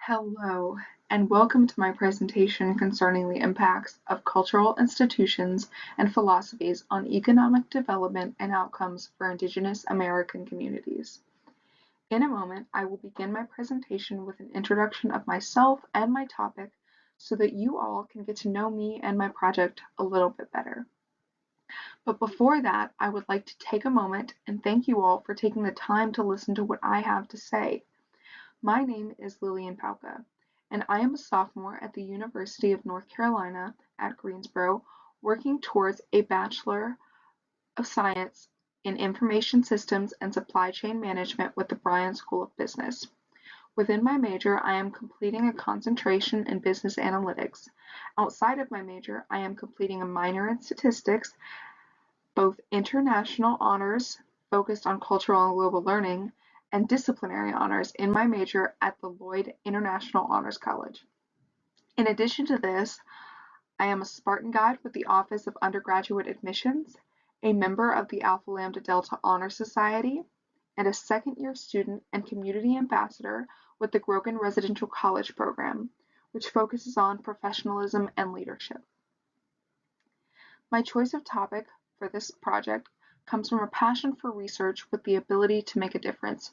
Hello, and welcome to my presentation concerning the impacts of cultural institutions and philosophies on economic development and outcomes for Indigenous American communities. In a moment, I will begin my presentation with an introduction of myself and my topic so that you all can get to know me and my project a little bit better. But before that, I would like to take a moment and thank you all for taking the time to listen to what I have to say. My name is Lillian Pauca, and I am a sophomore at the University of North Carolina at Greensboro, working towards a Bachelor of Science in Information Systems and Supply Chain Management with the Bryan School of Business. Within my major, I am completing a concentration in business analytics. Outside of my major, I am completing a minor in statistics, both international honors focused on cultural and global learning, and disciplinary honors in my major at the Lloyd International Honors College. In addition to this, I am a Spartan Guide with the Office of Undergraduate Admissions, a member of the Alpha Lambda Delta Honor Society, and a second-year student and community ambassador with the Grogan Residential College Program, which focuses on professionalism and leadership. My choice of topic for this project comes from a passion for research with the ability to make a difference,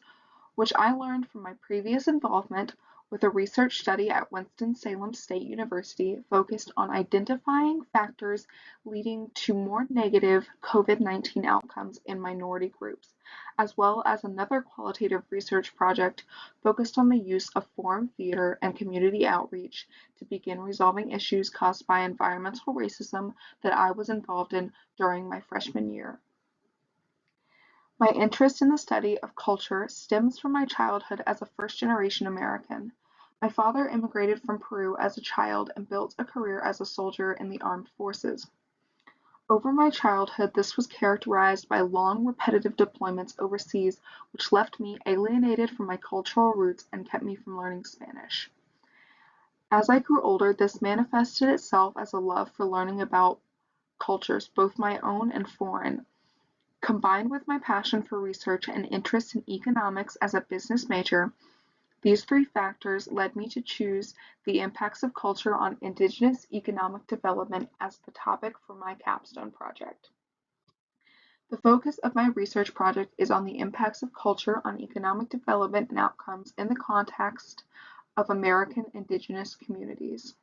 which I learned from my previous involvement with a research study at Winston-Salem State University focused on identifying factors leading to more negative COVID-19 outcomes in minority groups, as well as another qualitative research project focused on the use of forum theater and community outreach to begin resolving issues caused by environmental racism that I was involved in during my freshman year. My interest in the study of culture stems from my childhood as a first-generation American. My father immigrated from Peru as a child and built a career as a soldier in the armed forces. Over my childhood, this was characterized by long, repetitive deployments overseas, which left me alienated from my cultural roots and kept me from learning Spanish. As I grew older, this manifested itself as a love for learning about cultures, both my own and foreign. Combined with my passion for research and interest in economics as a business major, these three factors led me to choose the impacts of culture on Indigenous economic development as the topic for my capstone project. The focus of my research project is on the impacts of culture on economic development and outcomes in the context of American Indigenous communities.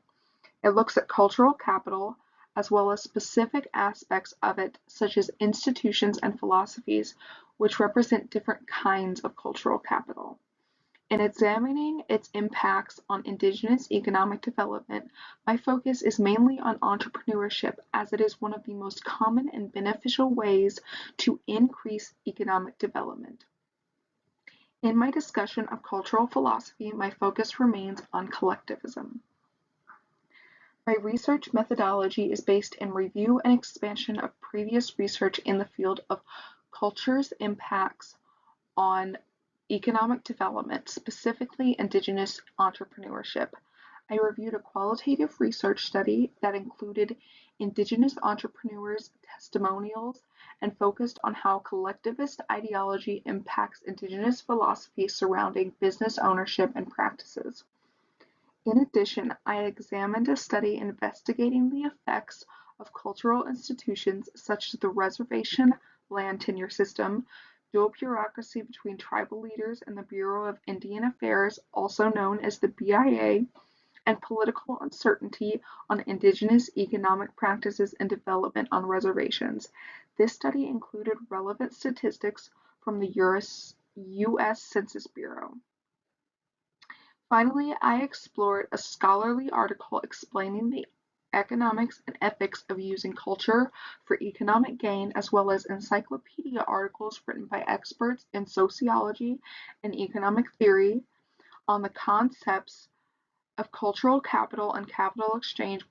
It looks at cultural capital, as well as specific aspects of it, such as institutions and philosophies, which represent different kinds of cultural capital. In examining its impacts on Indigenous economic development, my focus is mainly on entrepreneurship, as it is one of the most common and beneficial ways to increase economic development. In my discussion of cultural philosophy, my focus remains on collectivism. My research methodology is based in review and expansion of previous research in the field of culture's impacts on economic development, specifically Indigenous entrepreneurship. I reviewed a qualitative research study that included Indigenous entrepreneurs' testimonials and focused on how collectivist ideology impacts Indigenous philosophy surrounding business ownership and practices. In addition, I examined a study investigating the effects of cultural institutions such as the reservation land tenure system, dual bureaucracy between tribal leaders and the Bureau of Indian Affairs, also known as the BIA, and political uncertainty on Indigenous economic practices and development on reservations. This study included relevant statistics from the U.S. Census Bureau. Finally, I explored a scholarly article explaining the economics and ethics of using culture for economic gain, as well as encyclopedia articles written by experts in sociology and economic theory on the concepts of cultural capital and capital exchange,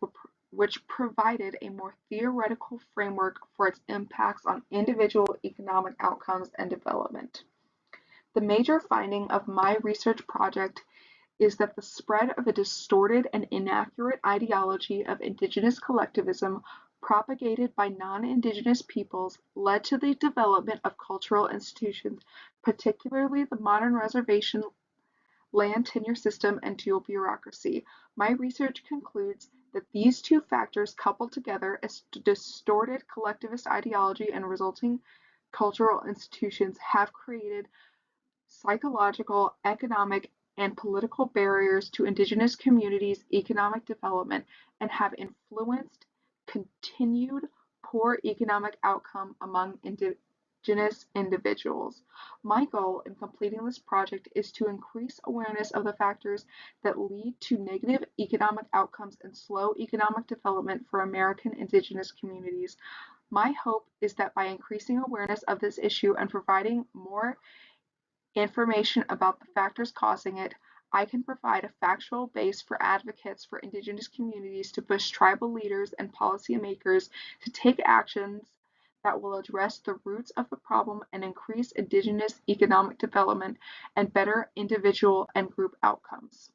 which provided a more theoretical framework for its impacts on individual economic outcomes and development. The major finding of my research project is that the spread of a distorted and inaccurate ideology of Indigenous collectivism propagated by non-Indigenous peoples led to the development of cultural institutions, particularly the modern reservation land tenure system, and dual bureaucracy. My research concludes that these two factors coupled together as distorted collectivist ideology and resulting cultural institutions have created psychological, economic, and political barriers to Indigenous communities' economic development and have influenced continued poor economic outcome among Indigenous individuals. My goal in completing this project is to increase awareness of the factors that lead to negative economic outcomes and slow economic development for American Indigenous communities. My hope is that by increasing awareness of this issue and providing more information about the factors causing it, I can provide a factual base for advocates for Indigenous communities to push tribal leaders and policymakers to take actions that will address the roots of the problem and increase Indigenous economic development and better individual and group outcomes.